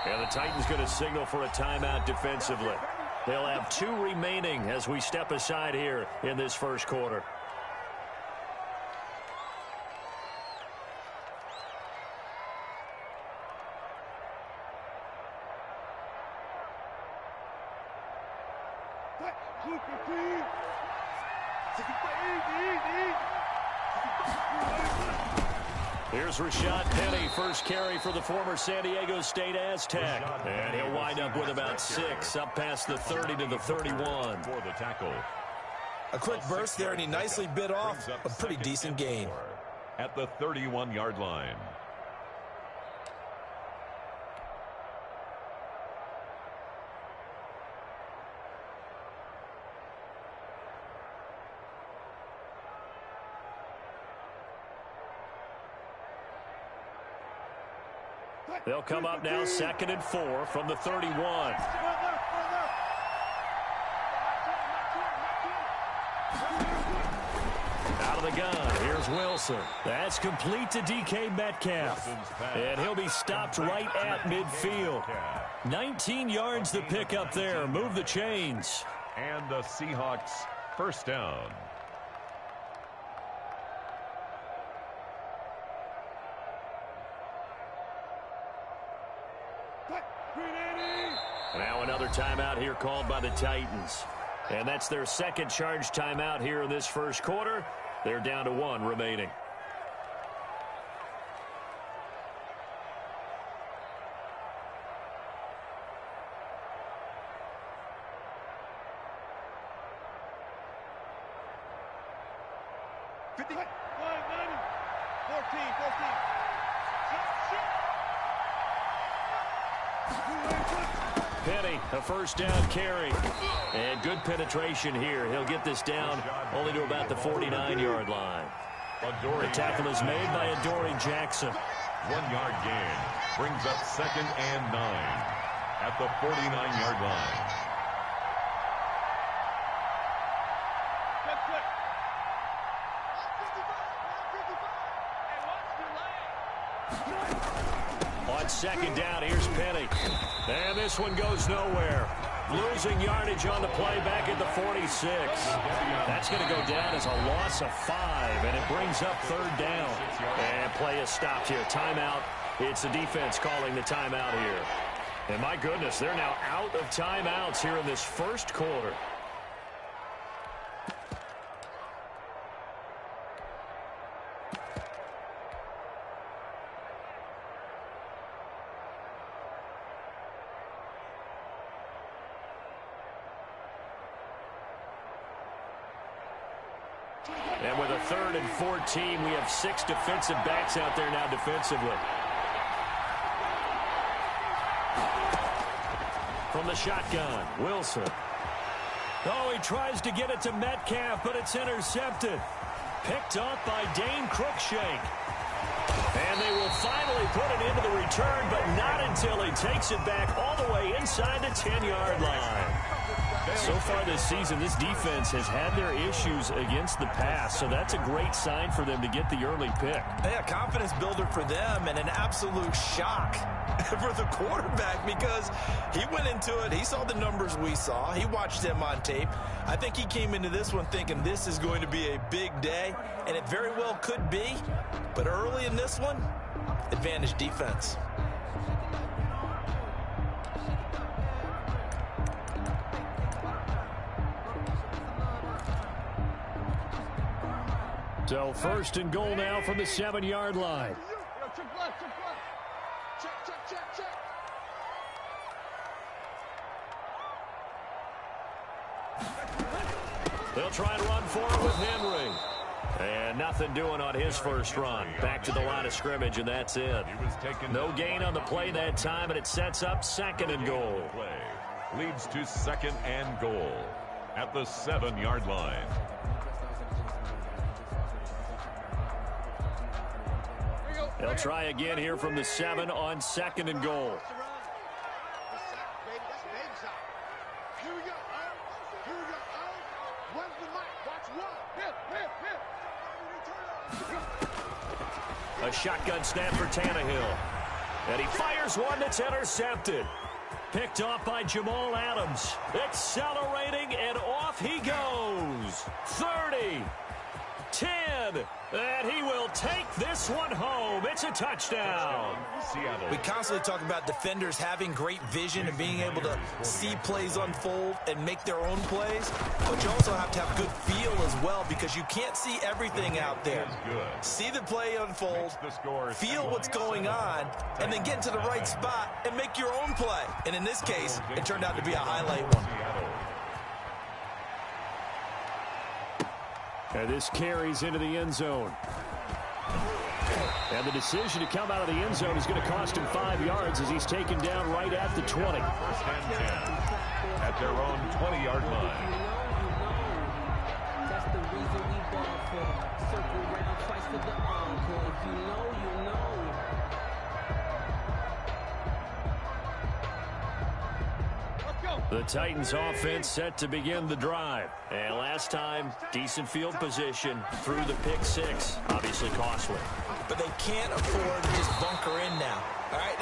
And the Titans going to signal for a timeout defensively. They'll have 2 remaining as we step aside here in this first quarter. Here's Rashad Penny, first carry for the former San Diego State Aztec. And he'll wind up with about 6, up past the 30 to the 31. For the tackle. A quick burst there, and he nicely bit off a pretty decent gain. At the 31-yard line. They'll come up now, 2nd and 4 from the 31. Out of the gun, here's Wilson. That's complete to DK Metcalf. And he'll be stopped right at midfield. 19 yards to pick up there. Move the chains. And the Seahawks first down. Now another timeout here called by the Titans. And that's their second charge timeout here in this first quarter. They're down to 1 remaining. Penny, a first down carry. And good penetration here. He'll get this down only to about the 49-yard line. The tackle is made by Adoree Jackson. 1-yard gain brings up 2nd and 9 at the 49-yard line. On 2nd down, here's Penny. And this one goes nowhere. Losing yardage on the play back at the 46. That's going to go down as a loss of 5, and it brings up 3rd down. And play is stopped here. Timeout. It's the defense calling the timeout here. And my goodness, they're now out of timeouts here in this first quarter. And with a 3rd and 14, we have 6 defensive backs out there now defensively. From the shotgun, Wilson. Oh, he tries to get it to Metcalf, but it's intercepted. Picked up by Dane Cruikshank. And they will finally put it into the return, but not until he takes it back all the way inside the 10-yard line. So far this season, this defense has had their issues against the pass, so that's a great sign for them to get the early pick. Yeah, confidence builder for them and an absolute shock for the quarterback because he went into it. He saw the numbers we saw. He watched them on tape. I think he came into this one thinking this is going to be a big day, and it very well could be. But early in this one, advantage defense. So 1st and goal now from the 7-yard line. They'll try and run for it with Henry. And nothing doing on his first run. Back to the line of scrimmage, and that's it. No gain on the play that time, and it sets up 2nd and goal. Leads to 2nd and goal at the 7-yard line. They'll try again here from the 7 on 2nd and goal. A shotgun snap for Tannehill. And he fires one that's intercepted. Picked off by Jamal Adams. Accelerating, and off he goes. 30. 10. And he will take this one home. It's a touchdown. We constantly talk about defenders having great vision and being able to see plays unfold and make their own plays. But you also have to have good feel as well, because you can't see everything out there. See the play unfold, feel what's going on, and then get into the right spot and make your own play. And in this case, it turned out to be a highlight one. And this carries into the end zone. And the decision to come out of the end zone is going to cost him 5 yards as he's taken down right at the 20. First and 10 at their own 20-yard line. That's the reason we ball for. Circle round twice for the encore. If you know, you know. The Titans offense set to begin the drive. And last time, decent field position through the pick 6. Obviously costly. But they can't afford to just bunker in now. All right,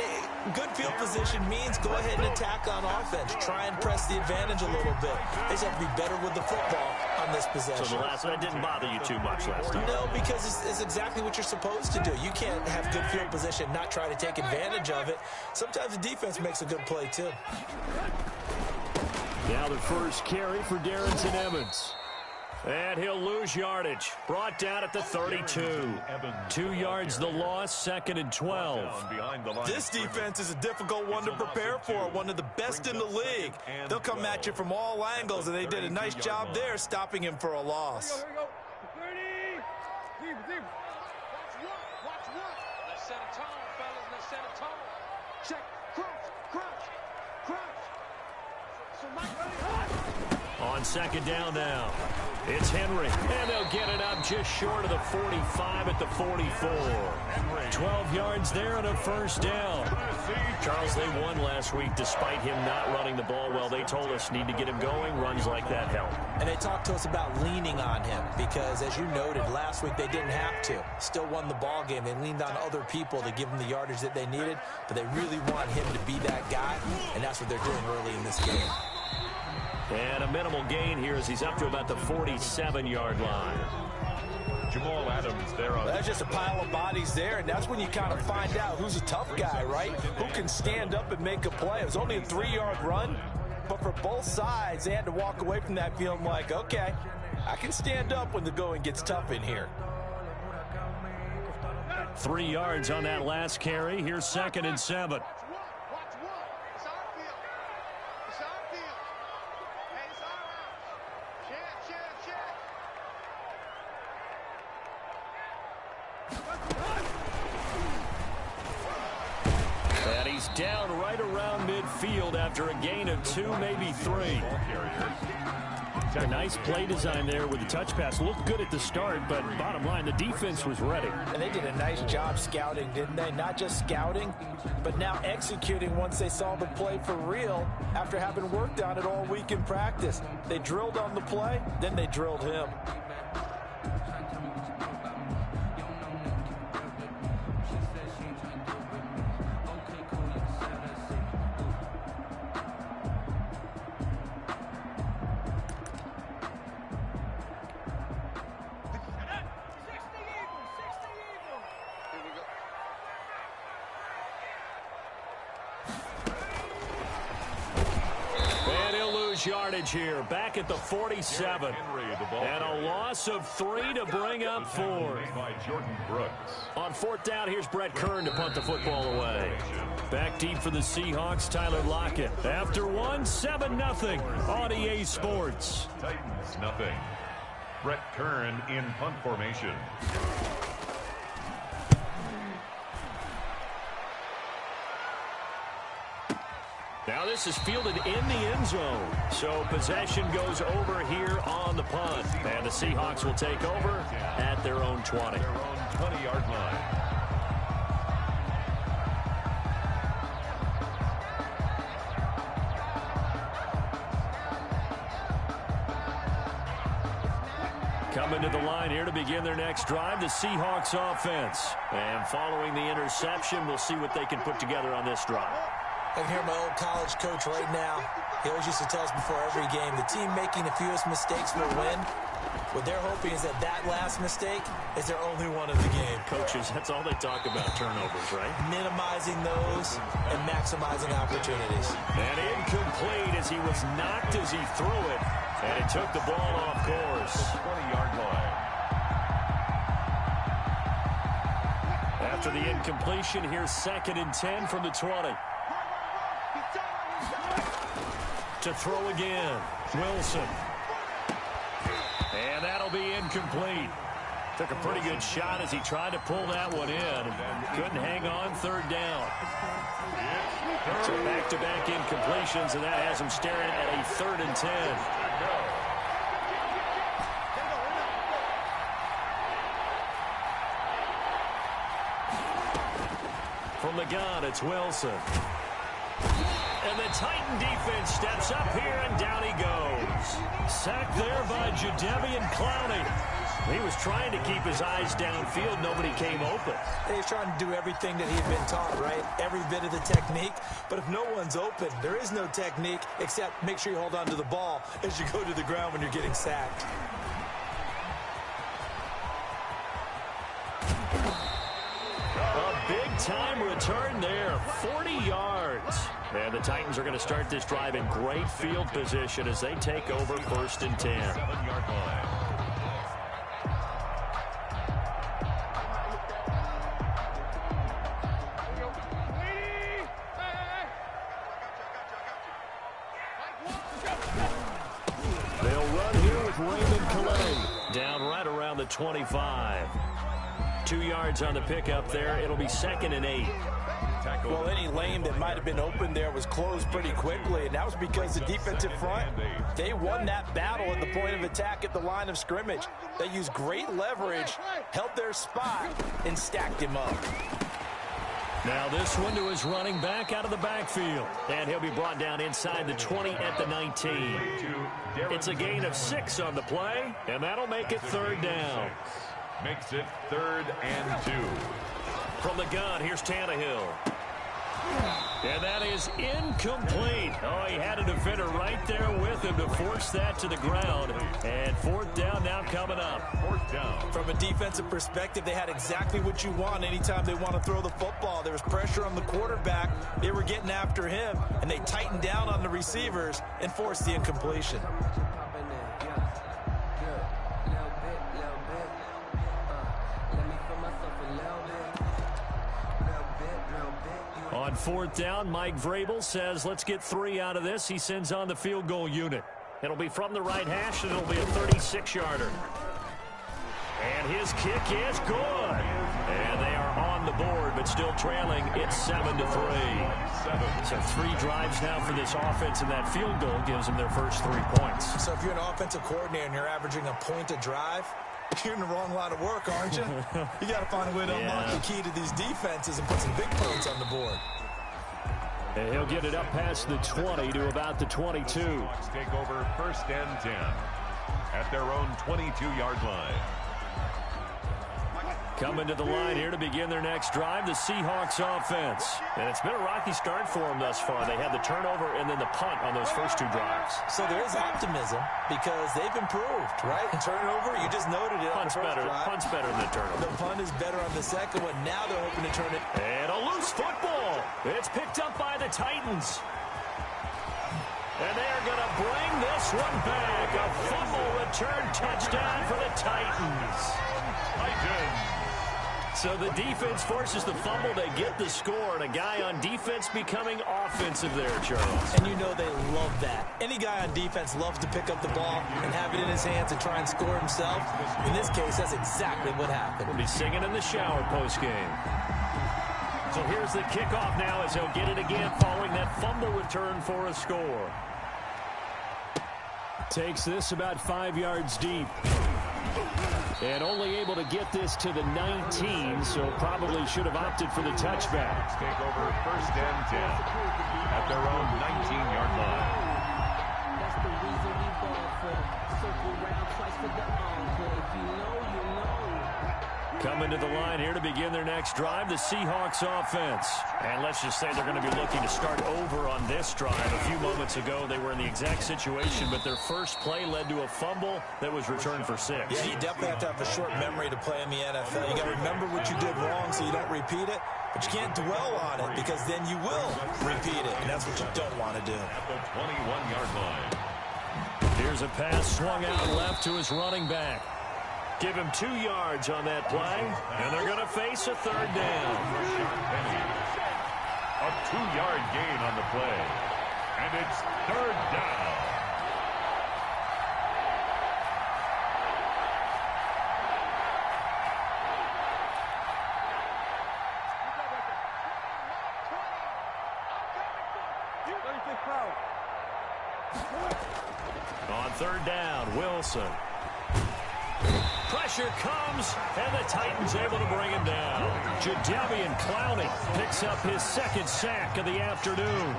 good field position means go ahead and attack on offense. Try and press the advantage a little bit. They just have to be better with the football on this possession. So the last one didn't bother you too much last time? No, because it's exactly what you're supposed to do. You can't have good field position, not try to take advantage of it. Sometimes the defense makes a good play, too. Now the first carry for Darrington Evans. And he'll lose yardage. Brought down at the 32. 2 yards the loss, 2nd and 12. This defense is a difficult one to prepare for. One of the best in the league. They'll come at you from all angles, and they did a nice job there stopping him for a loss. Let's set a tone, fellas. Let's set a tone. Check. Crouch. On 2nd down now. It's Henry, and they'll get it up just short of the 45 at the 44. 12 yards there and a first down. Charles, they won last week despite him not running the ball well. They told us need to get him going. Runs like that help. And they talked to us about leaning on him because, as you noted, last week they didn't have to. Still won the ball game. They leaned on other people to give them the yardage that they needed, but they really want him to be that guy, and that's what they're doing early in this game. And a minimal gain here as he's up to about the 47-yard line. Jamal Adams there on. That's just a pile of bodies there, and that's when you kind of find out who's a tough guy, right? Who can stand up and make a play. It was only a 3-yard run, but for both sides, they had to walk away from that feeling like, okay, I can stand up when the going gets tough in here. 3 yards on that last carry. Here's 2nd and 7. And he's down right around midfield after a gain of 2, maybe 3. A nice play design there with the touch pass. Looked good at the start, but bottom line, the defense was ready. And they did a nice job scouting, didn't they? Not just scouting, but now executing once they saw the play for real after having worked on it all week in practice. They drilled on the play, then they drilled him. Yardage here, back at the 47. And a loss of 3 to bring up 4. On 4th down, here's Brett Kern to punt the football away. Back deep for the Seahawks, Tyler Lockett. After 1, 7-0 on EA Sports. Titans nothing. Brett Kern in punt formation. Now this is fielded in the end zone. So possession goes over here on the punt. And the Seahawks will take over at their own 20. Their own 20-yard line. Coming to the line here to begin their next drive, the Seahawks offense. And following the interception, we'll see what they can put together on this drive. I can hear my old college coach right now. He always used to tell us before every game, the team making the fewest mistakes will win. What they're hoping is that that last mistake is their only one of the game. Coaches, that's all they talk about, turnovers, right? Minimizing those and maximizing opportunities. And incomplete as he was knocked as he threw it. And it took the ball off course. 20-yard line. After the incompletion, here's 2nd and 10 from the 20. To throw again, Wilson. And that'll be incomplete. Took a pretty good shot as he tried to pull that one in. Couldn't hang on, 3rd down. So back-to-back incompletions, and that has him staring at a 3rd and 10. From the gun, it's Wilson. And the Titan defense steps up here, and down he goes. Sacked there by Jadeveon Clowney. He was trying to keep his eyes downfield. Nobody came open. He was trying to do everything that he had been taught, right? Every bit of the technique. But if no one's open, there is no technique except make sure you hold on to the ball as you go to the ground when you're getting sacked. A big-time return there, 40 yards. And the Titans are going to start this drive in great field position as they take over 1st and 10. 7-yard line. They'll run here with Raymond Calais down right around the 25. 2 yards on the pickup there. It'll be 2nd and 8. Well, any lane that might have been open there was closed pretty quickly, and that was because the defensive front, they won that battle at the point of attack at the line of scrimmage. They used great leverage, held their spot, and stacked him up. Now this one to his running back out of the backfield. And he'll be brought down inside the 20 at the 19. It's a gain of 6 on the play, and that'll make it 3rd down. Makes it 3rd and 2. From the gun, here's Tannehill. And that is incomplete. Oh, he had a defender right there with him to force that to the ground. And 4th down now coming up. 4th down. From a defensive perspective, they had exactly what you want anytime they want to throw the football. There was pressure on the quarterback. They were getting after him, and they tightened down on the receivers and forced the incompletion. On 4th down, Mike Vrabel says, let's get 3 out of this. He sends on the field goal unit. It'll be from the right hash, and it'll be a 36-yarder. And his kick is good. And they are on the board, but still trailing. It's 7-3. So 3 drives now for this offense, and that field goal gives them their first 3 points. So if you're an offensive coordinator and you're averaging a point a drive, you're in the wrong line of work, aren't you? You got to find a way to unlock the key to these defenses and put some big points on the board. And he'll get it up past the 20 to about the 22. Seahawks take over 1st and 10 at their own 22-yard line. Coming to the line here to begin their next drive, the Seahawks offense. And it's been a rocky start for them thus far. They had the turnover and then the punt on those first 2 drives. So there is optimism because they've improved, right? And turnover, you just noted it. Punt's better than the turnover. The punt is better on the second one. Now they're hoping to turn it. And a loose football. It's picked up by the Titans. And they are going to bring this one back. A fumble return touchdown for the Titans. So the defense forces the fumble. They get the score. And a guy on defense becoming offensive there, Charles. And you know they love that. Any guy on defense loves to pick up the ball and have it in his hands and try and score himself. In this case, that's exactly what happened. He'll be singing in the shower postgame. So here's the kickoff now as he'll get it again following that fumble return for a score. Takes this about 5 yards deep. And only able to get this to the 19, so probably should have opted for the touchback. Take over 1st and 10 at their own 19-yard line. That's the reason we ball Circle round twice for the encore. If you know, you know. Coming to the line here to begin their next drive, the Seahawks offense. And let's just say they're going to be looking to start over on this drive. A few moments ago, they were in the exact situation, but their first play led to a fumble that was returned for 6. Yeah, you definitely have to have a short memory to play in the NFL. You got to remember what you did wrong so you don't repeat it, but you can't dwell on it because then you will repeat it, and that's what you don't want to do. At the 21-yard line. Here's a pass swung out left to his running back. Give him 2 yards on that play, and they're going to face a third down. A 2-yard gain on the play, and it's third down. On third down, Wilson. Pressure comes, and the Titans able to bring him down. Jadeveon Clowney picks up his second sack of the afternoon.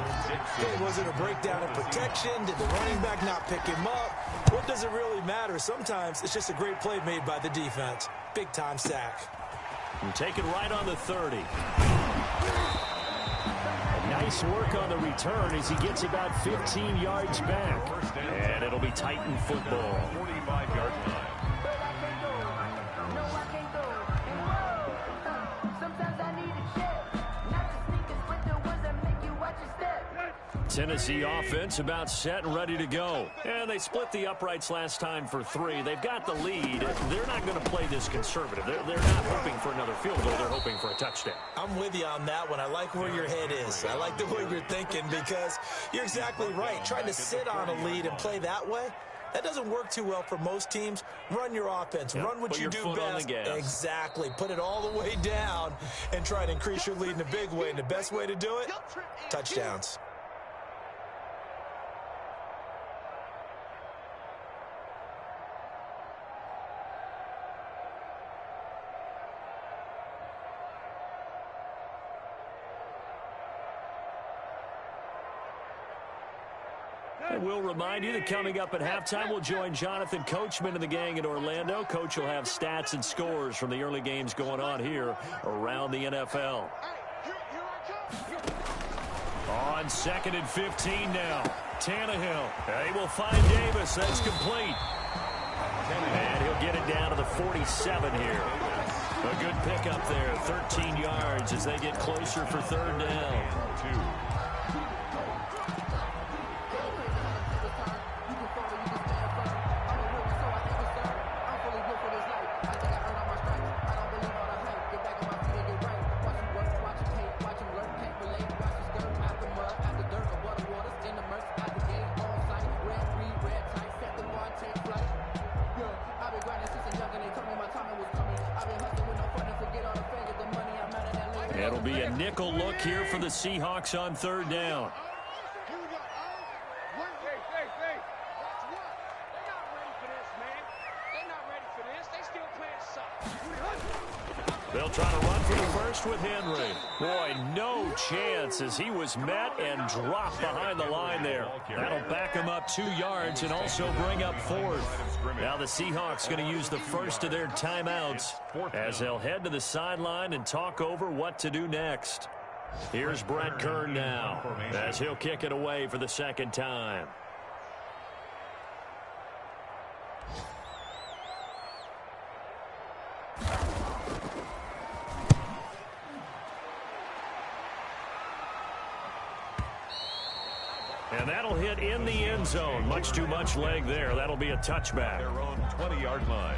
Was it a breakdown in protection? Did the running back not pick him up? What does it really matter? Sometimes it's just a great play made by the defense. Big-time sack. And take it right on the 30. Nice work on the return as he gets about 15 yards back. And it'll be Titan football. 45-yard line. Tennessee offense about set and ready to go. And they split the uprights last time for 3. They've got the lead. They're not going to play this conservative. They're not hoping for another field goal. They're hoping for a touchdown. I'm with you on that one. I like where your head is. I like the way you're thinking because you're exactly right. Trying to sit on a lead and play that way, that doesn't work too well for most teams. Run your offense. Yep. Run what Put you your do foot on best. the gas. Exactly. Put it all the way down and try to increase your lead in a big way. And the best way to do it, touchdowns. And we'll remind you that coming up at halftime, we'll join Jonathan Coachman and the gang in Orlando. Coach will have stats and scores from the early games going on here around the NFL. On 2nd and 15 now. Tannehill. They will find Davis. That's complete. And he'll get it down to the 47 here. A good pickup there. 13 yards as they get closer for third down. 2. It'll be a nickel look here for the Seahawks on third down. They'll try to run for the first with Henry. Boy, no chance as he was met and dropped behind the line there. That'll back him up 2 yards and also bring up 4th. Now the Seahawks going to use the first of their timeouts as they'll head to the sideline and talk over what to do next. Here's Brett Kern now as he'll kick it away for the second time. And that'll hit in the end zone. Much too much leg there. That'll be a touchback. Their own 20-yard line.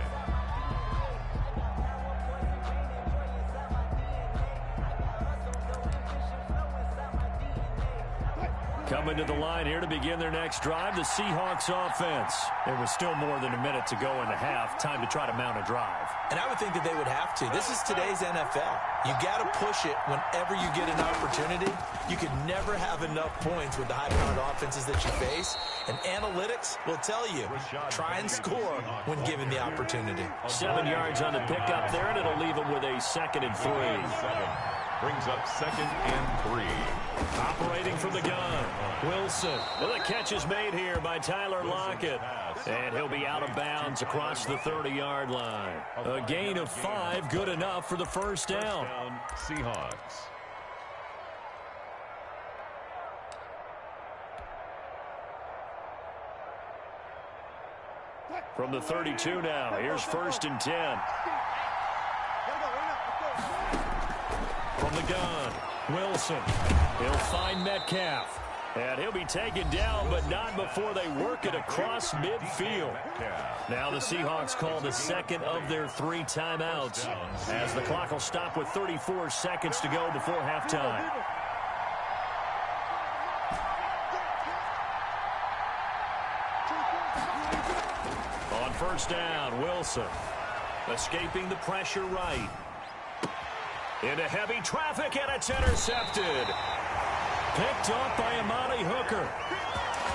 Coming to the line here to begin their next drive, the Seahawks offense. There was still more than a minute to go in the half. Time to try to mount a drive. And I would think that they would have to. This is today's NFL. You got to push it whenever you get an opportunity. You could never have enough points with the high-powered offenses that you face. And analytics will tell you, try and score when given the opportunity. 7 yards on the pickup there, and it'll leave them with a 2nd and 3. Brings up 2nd and 3. Operating from the gun, Wilson. And the catch is made here by Tyler Lockett. And he'll be out of bounds across the 30-yard line. A gain of 5, good enough for the first down. Seahawks. From the 32 now, here's 1st and 10. From the gun, Wilson. He'll find Metcalf. And he'll be taken down, but not before they work it across midfield. Now the Seahawks call the second of their 3 timeouts, as the clock will stop with 34 seconds to go before halftime. On 1st down, Wilson. Escaping the pressure right. Into heavy traffic, and it's intercepted. Picked off by Amani Hooker.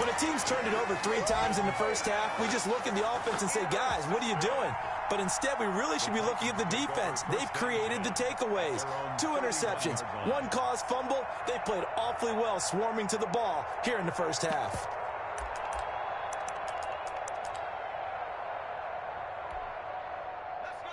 When a team's turned it over 3 times in the first half, we just look at the offense and say, guys, what are you doing? But instead, we really should be looking at the defense. They've created the takeaways. 2 interceptions, 1 caused fumble. They played awfully well swarming to the ball here in the first half.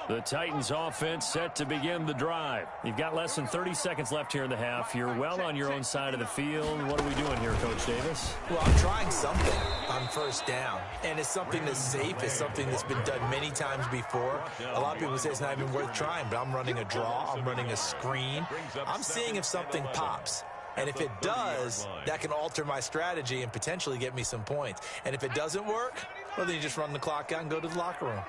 The Titans offense set to begin the drive. You've got less than 30 seconds left here in the half. You're well on your own side of the field. What are we doing here, Coach Davis? Well, I'm trying something on 1st down. And it's something that's safe. It's something that's been done many times before. A lot of people say it's not even worth trying, but I'm running a draw. I'm running a screen. I'm seeing if something pops. And if it does, that can alter my strategy and potentially get me some points. And if it doesn't work, well, then you just run the clock out and go to the locker room.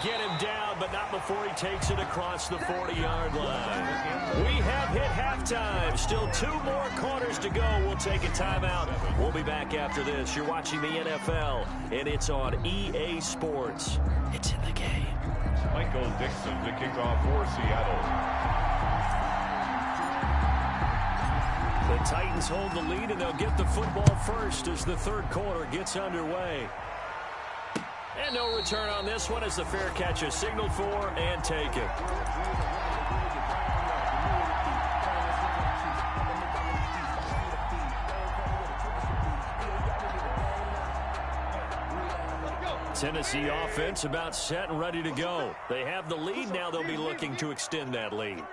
Get him down, but not before he takes it across the 40-yard line. We have hit halftime. Still 2 more quarters to go. We'll take a timeout. We'll be back after this. You're watching the NFL, and it's on EA Sports. It's in the game. Michael Dixon to kick off for Seattle. The Titans hold the lead, and they'll get the football first as the 3rd quarter gets underway. And no return on this one as the fair catch is signaled for and taken. Tennessee offense about set and ready to go. They have the lead now. They'll be looking to extend that lead.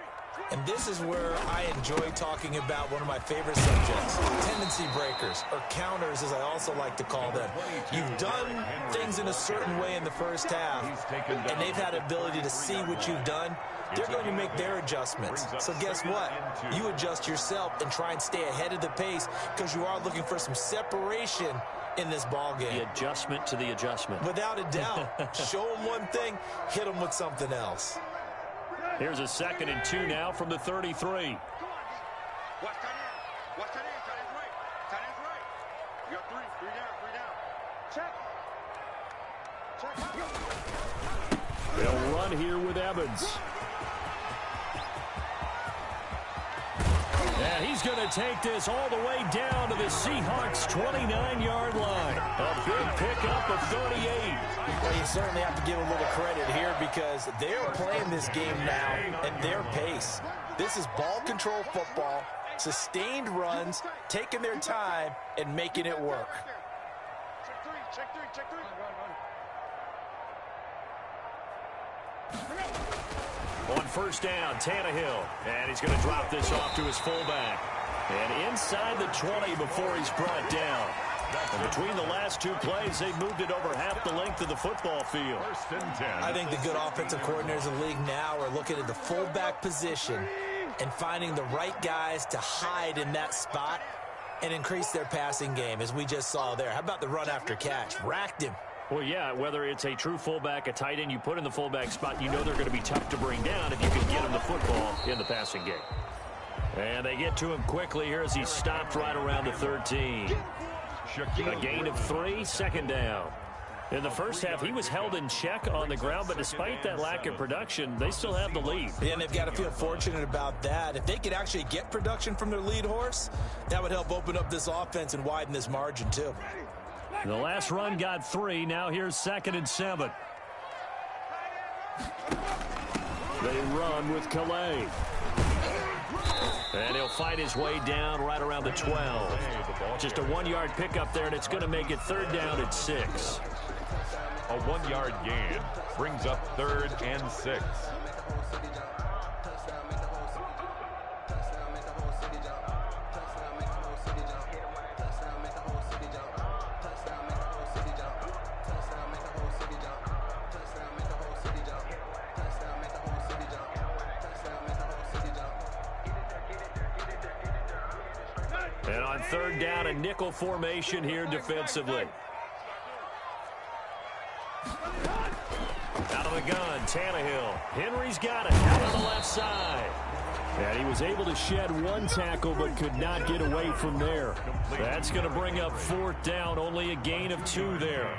And this is where I enjoy talking about one of my favorite subjects, tendency breakers, or counters as I also like to call them. You've done things in a certain way in the first half, and they've had ability to see what you've done. They're going to make their adjustments. So guess what? You adjust yourself and try and stay ahead of the pace because you are looking for some separation in this ball game. The adjustment to the adjustment. Without a doubt. Show them one thing, hit them with something else. Here's a 2nd and 2 now from the 33. Watch tight end. Watch tight end. Tight end's right. Tight end's right. You got 3 down. Check. They'll run here with Evans. And he's going to take this all the way down to the Seahawks' 29-yard line. A big pickup of 38. Well, you certainly have to give a little credit here because they're playing this game now at their pace. This is ball control football, sustained runs, taking their time, and making it work. Check 3. Check 3. On 1st down, Tannehill. And he's going to drop this off to his fullback. And inside the 20 before he's brought down. And between the last 2 plays, they've moved it over half the length of the football field. 1st and 10. I think the good offensive coordinators in the league now are looking at the fullback position and finding the right guys to hide in that spot and increase their passing game, as we just saw there. How about the run after catch? Racked him. Well, yeah, whether it's a true fullback, a tight end, you put in the fullback spot, you know they're going to be tough to bring down if you can get him the football in the passing game. And they get to him quickly here as he's stopped right around the 13. A gain of 3, 2nd down. In the first half, he was held in check on the ground, but despite that lack of production, they still have the lead. Yeah, and they've got to feel fortunate about that. If they could actually get production from their lead horse, that would help open up this offense and widen this margin too. The last run got 3. Now here's 2nd and 7. They run with Calais. And he'll fight his way down right around the 12. Just a 1-yard pickup there, and it's going to make it 3rd down at 6. A 1-yard gain brings up 3rd and 6. And on 3rd down, a nickel formation here defensively. Out of the gun, Tannehill. Henry's got it out on the left side. And he was able to shed 1 tackle but could not get away from there. That's going to bring up 4th down, only a gain of 2 there.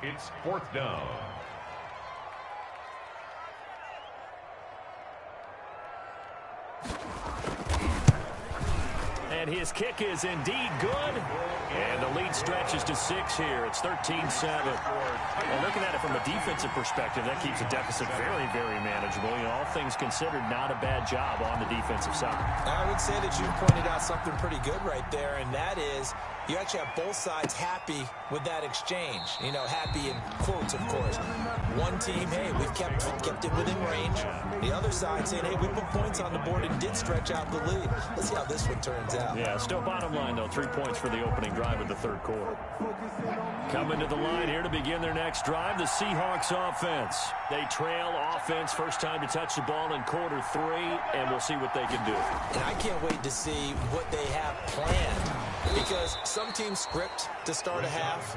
It's 4th down. And his kick is indeed good. And the lead stretches to 6 here. It's 13-7. Well, looking at it from a defensive perspective, that keeps the deficit very, very manageable. You know, all things considered, not a bad job on the defensive side. I would say that you pointed out something pretty good right there, and that is you actually have both sides happy with that exchange. You know, happy in quotes, of course. One team, hey, we've kept it within range. The other side saying, hey, we put points on the board and did stretch out the lead. Let's see how this one turns out. Yeah, still bottom line, though, 3 points for the opening drive of the 3rd quarter. Coming to the line here to begin their next drive, the Seahawks offense. They trail offense, first time to touch the ball in quarter 3, and we'll see what they can do. And I can't wait to see what they have planned. Because some teams script to start a half.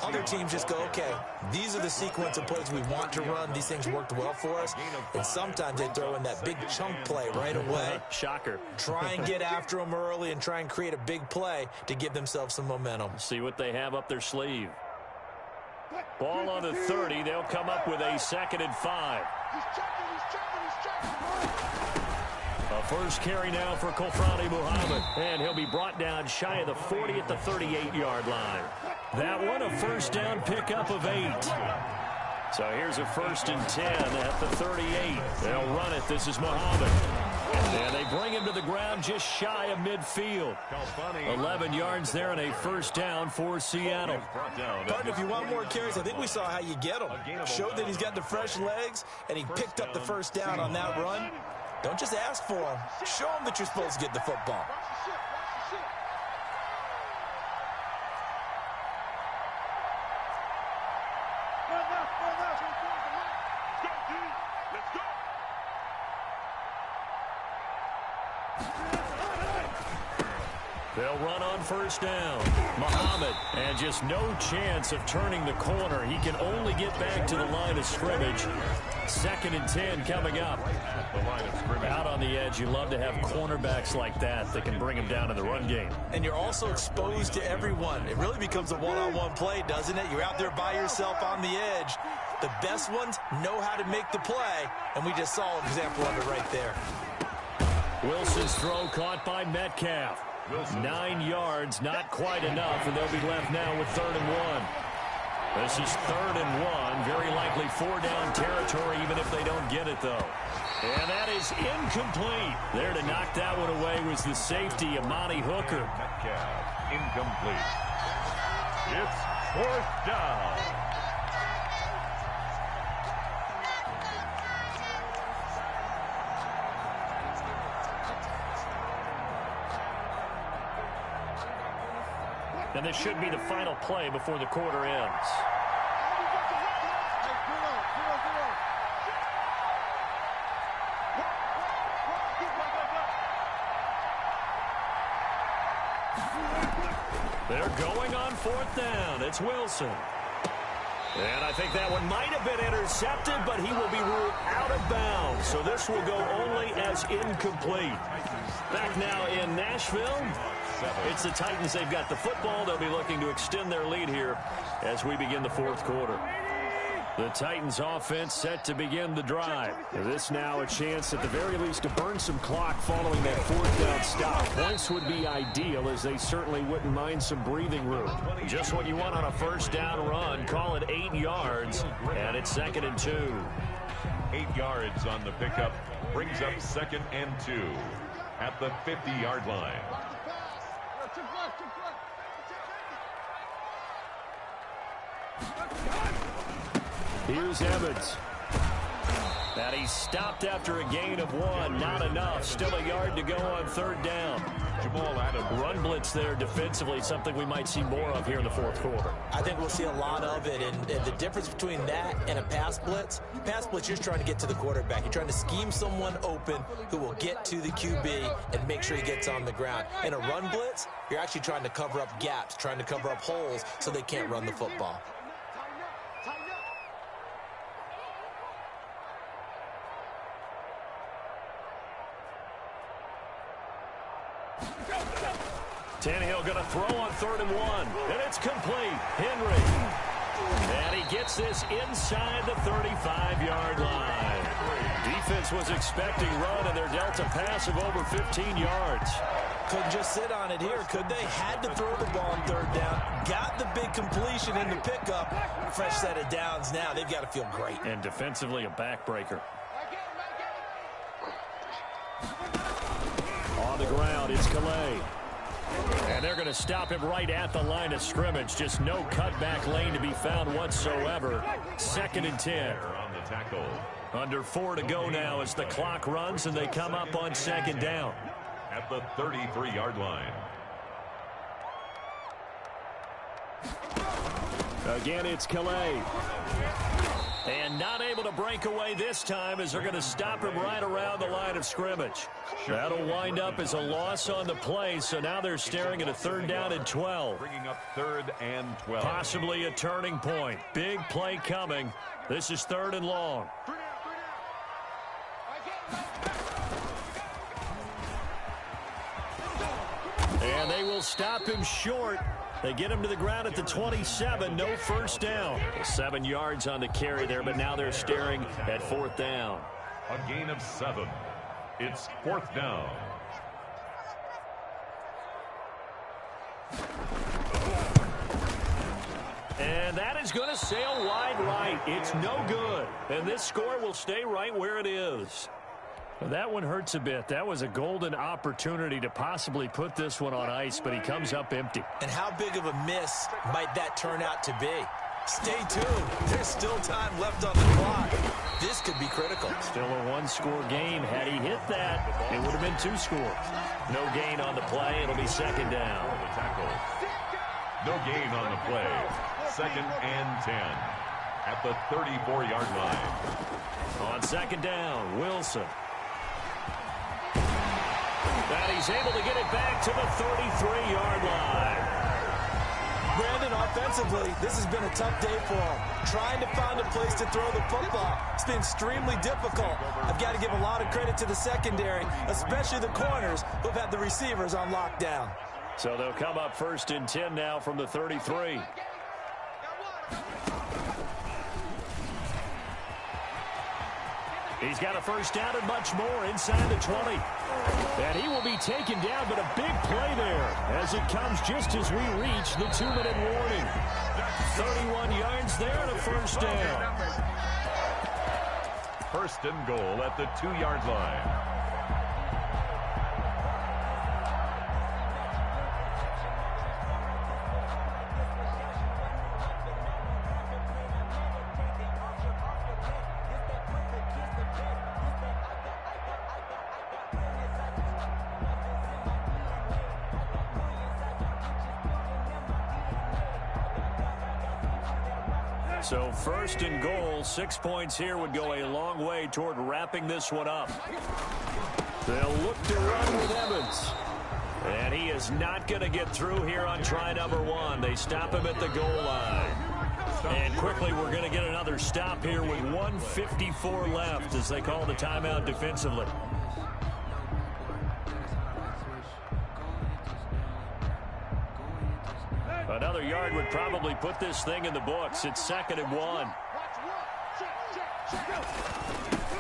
Other teams just go, okay, these are the sequence of plays we want to run. These things worked well for us. And sometimes they throw in that big chunk play right away. Shocker. Try and get after them early and try and create a big play to give themselves some momentum. See what they have up their sleeve. Ball on the 30. They'll come up with a 2nd and 5. A first carry now for Kofrani Muhammad. And he'll be brought down shy of the 40 at the 38-yard line. That one, a first down pickup of 8. So here's a 1st and 10 at the 38. They'll run it. This is Muhammad. And they bring him to the ground just shy of midfield. 11 yards there and a first down for Seattle. Partner, if you want more carries, I think we saw how you get them. Showed that he's got the fresh legs, and he picked up the first down on that run. Don't just ask for them. Show them that you're supposed to get the football. They'll run on first down. Muhammad, and just no chance of turning the corner. He can only get back to the line of scrimmage. 2nd and 10 coming up. The line of scrimmage. Out on the edge, you love to have cornerbacks like that that can bring him down in the run game. And you're also exposed to everyone. It really becomes a one-on-one play, doesn't it? You're out there by yourself on the edge. The best ones know how to make the play, and we just saw an example of it right there. Wilson's throw caught by Metcalf. 9 yards, not quite enough, and they'll be left now with 3rd and 1. This is 3rd and 1, very likely 4-down territory, even if they don't get it, though. And that is incomplete. There to knock that one away was the safety, Amani Hooker. Incomplete. It's 4th down. And this should be the final play before the quarter ends. They're going on 4th down. It's Wilson. And I think that one might have been intercepted, but he will be ruled out of bounds. So this will go only as incomplete. Back now in Nashville. It's the Titans. They've got the football. They'll be looking to extend their lead here as we begin the 4th quarter. The Titans offense set to begin the drive. This now a chance at the very least to burn some clock following that fourth down stop. Points would be ideal, as they certainly wouldn't mind some breathing room. Just what you want on a first down run. Call it 8 yards, and it's 2nd and 2. 8 yards on the pickup brings up 2nd and 2 at the 50-yard line. Here's Evans. And he's stopped after a gain of 1. Not enough. Still a yard to go on 3rd down. Jamal Adams. Run blitz there defensively, something we might see more of here in the 4th quarter. I think we'll see a lot of it, and the difference between that and a pass blitz, you're just trying to get to the quarterback. You're trying to scheme someone open who will get to the QB and make sure he gets on the ground. In a run blitz, you're actually trying to cover up gaps, trying to cover up holes so they can't run the football. Tannehill going to throw on 3rd and 1. And it's complete. Henry. And he gets this inside the 35-yard line. Defense was expecting run, and they're dealt a pass of over 15 yards. Couldn't just sit on it here, could they? Had to throw the ball on 3rd down. Got the big completion in the pickup. Fresh set of downs now. They've got to feel great. And defensively, a backbreaker. On the ground, it's Calais. And they're going to stop him right at the line of scrimmage. Just no cutback lane to be found whatsoever. 2nd and 10. On the tackle. Under 4 to go now as the clock runs, and they come up on 2nd down. At the 33-yard line. Again, it's Calais. And not able to break away this time, as they're going to stop him right around the line of scrimmage. That'll wind up as a loss on the play, so now they're staring at a 3rd down and 12. Bringing up 3rd and 12. Possibly a turning point. Big play coming. This is 3rd and long. And they will stop him short. They get him to the ground at the 27. No first down. 7 yards on the carry there, but now they're staring at 4th down. A gain of 7. It's 4th down. And that is going to sail wide right. It's no good. And this score will stay right where it is. That one hurts a bit. That was a golden opportunity to possibly put this one on ice, but he comes up empty. And how big of a miss might that turn out to be? Stay tuned. There's still time left on the clock. This could be critical. Still a 1-score game. Had he hit that, it would have been 2 scores. No gain on the play. It'll be 2nd down. The tackle. No gain on the play. 2nd and 10 at the 34-yard line. On 2nd down, Wilson. And he's able to get it back to the 33-yard line. Brandon, offensively, this has been a tough day for him. Trying to find a place to throw the football. It's been extremely difficult. I've got to give a lot of credit to the secondary, especially the corners who've had the receivers on lockdown. So they'll come up 1st and 10 now from the 33. He's got a first down and much more inside the 20. And he will be taken down, but a big play there as it comes just as we reach the 2-minute warning. 31 yards there and a first down. 1st and goal at the 2-yard line. So 1st and goal, 6 points here would go a long way toward wrapping this one up. They'll look to run with Evans. And he is not going to get through here on try number 1. They stop him at the goal line. And quickly we're going to get another stop here with 1:54 left as they call the timeout defensively. Another yard would probably put this thing in the books. It's 2nd and 1.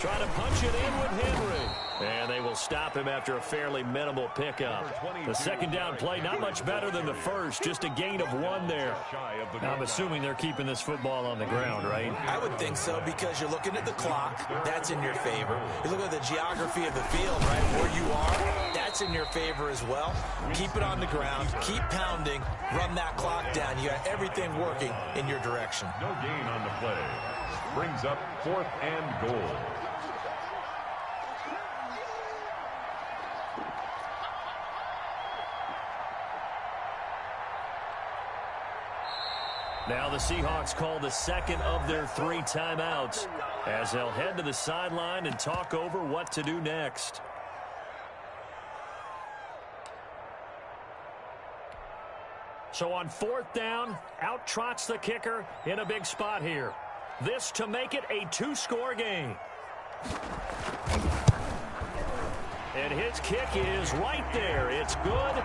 Trying to punch it in with Henry. And they will stop him after a fairly minimal pickup. The second down play, not much better than the first, just a gain of 1 there. Now, I'm assuming they're keeping this football on the ground, right? I would think so, because you're looking at the clock. That's in your favor. You look at the geography of the field, right, where you are. That's in your favor as well. Keep it on the ground. Keep pounding. Run that clock down. You got everything working in your direction. No gain on the play. Brings up 4th and goal. Now the Seahawks call the second of their 3 timeouts as they'll head to the sideline and talk over what to do next. So on 4th down, out trots the kicker in a big spot here. This to make it a 2-score game. And his kick is right there. It's good.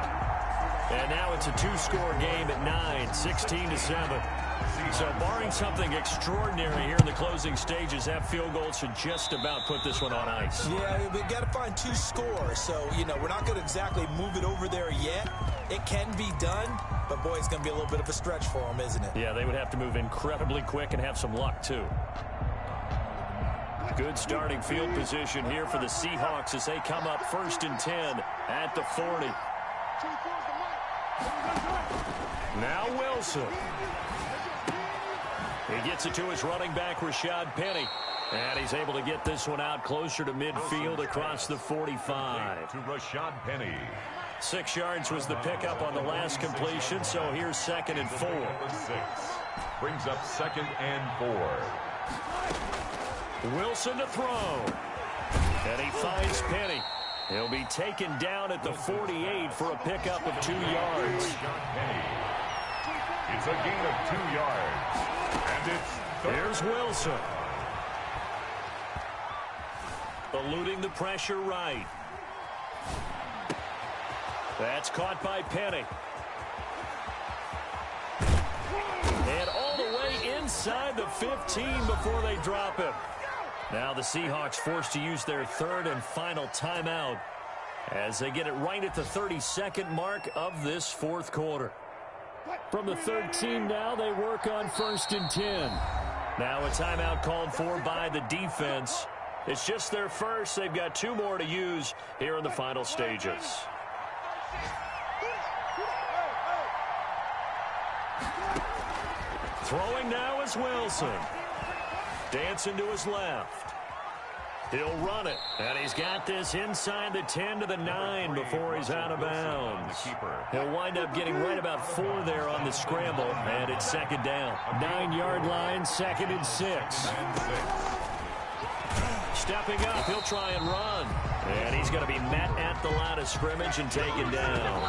And now it's a 2-score game at 9, 16-7. So barring something extraordinary here in the closing stages, that field goal should just about put this one on ice. Yeah, we got to find 2 scores. So, we're not going to exactly move it over there yet. It can be done, but boy, it's going to be a little bit of a stretch for them, isn't it? Yeah, they would have to move incredibly quick and have some luck, too. Good starting field position here for the Seahawks as they come up 1st and 10 at the 40. Now Wilson. He gets it to his running back, Rashad Penny. And he's able to get this one out closer to midfield across the 45. To Rashad Penny. 6 yards was the pickup on the last completion, so here's 2nd and 4. Brings up 2nd and 4. Wilson to throw. And he finds Penny. He'll be taken down at the 48 for a pickup of 2 yards. It's a gain of 2 yards. And here's Wilson. Eluding the pressure right. That's caught by Penny. And all the way inside the 15 before they drop him. Now the Seahawks forced to use their 3rd and final timeout as they get it right at the 32nd mark of this 4th quarter. From the 13 now, they work on 1st and 10. Now a timeout called for by the defense. It's just their first. They've got 2 more to use here in the final stages. Throwing now is Wilson. Dancing to his left. He'll run it. And he's got this inside the 10 to the 9 before he's out of bounds. He'll wind up getting right about 4 there on the scramble. And it's 2nd down. 9-yard line, 2nd and 6. Stepping up, he'll try and run. And he's going to be met at the line of scrimmage and taken down.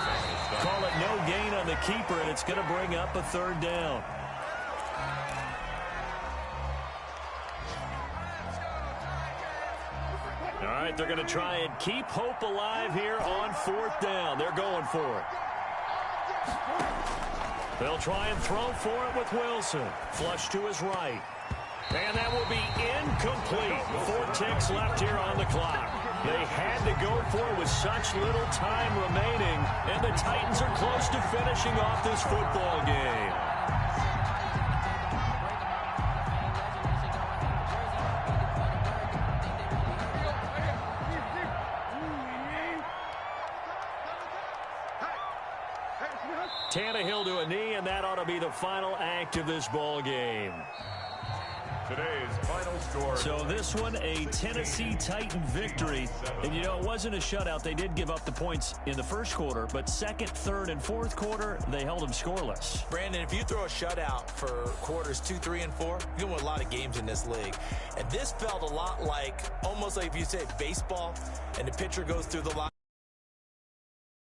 Call it no gain on the keeper, and it's going to bring up a 3rd down. All right, they're going to try and keep hope alive here on 4th down. They're going for it. They'll try and throw for it with Wilson. Flush to his right. And that will be incomplete. 4 ticks left here on the clock. They had to go for it with such little time remaining, and the Titans are close to finishing off this football game. Tannehill to a knee, and that ought to be the final act of this ball game. Today's final score. So this one, a Tennessee Titan victory. And, it wasn't a shutout. They did give up the points in the first quarter, but 2nd, 3rd, and 4th quarter, they held them scoreless. Brandon, if you throw a shutout for quarters 2, 3, and 4, you're going to win a lot of games in this league. And this felt a lot like, almost like if you say baseball, and the pitcher goes through the line.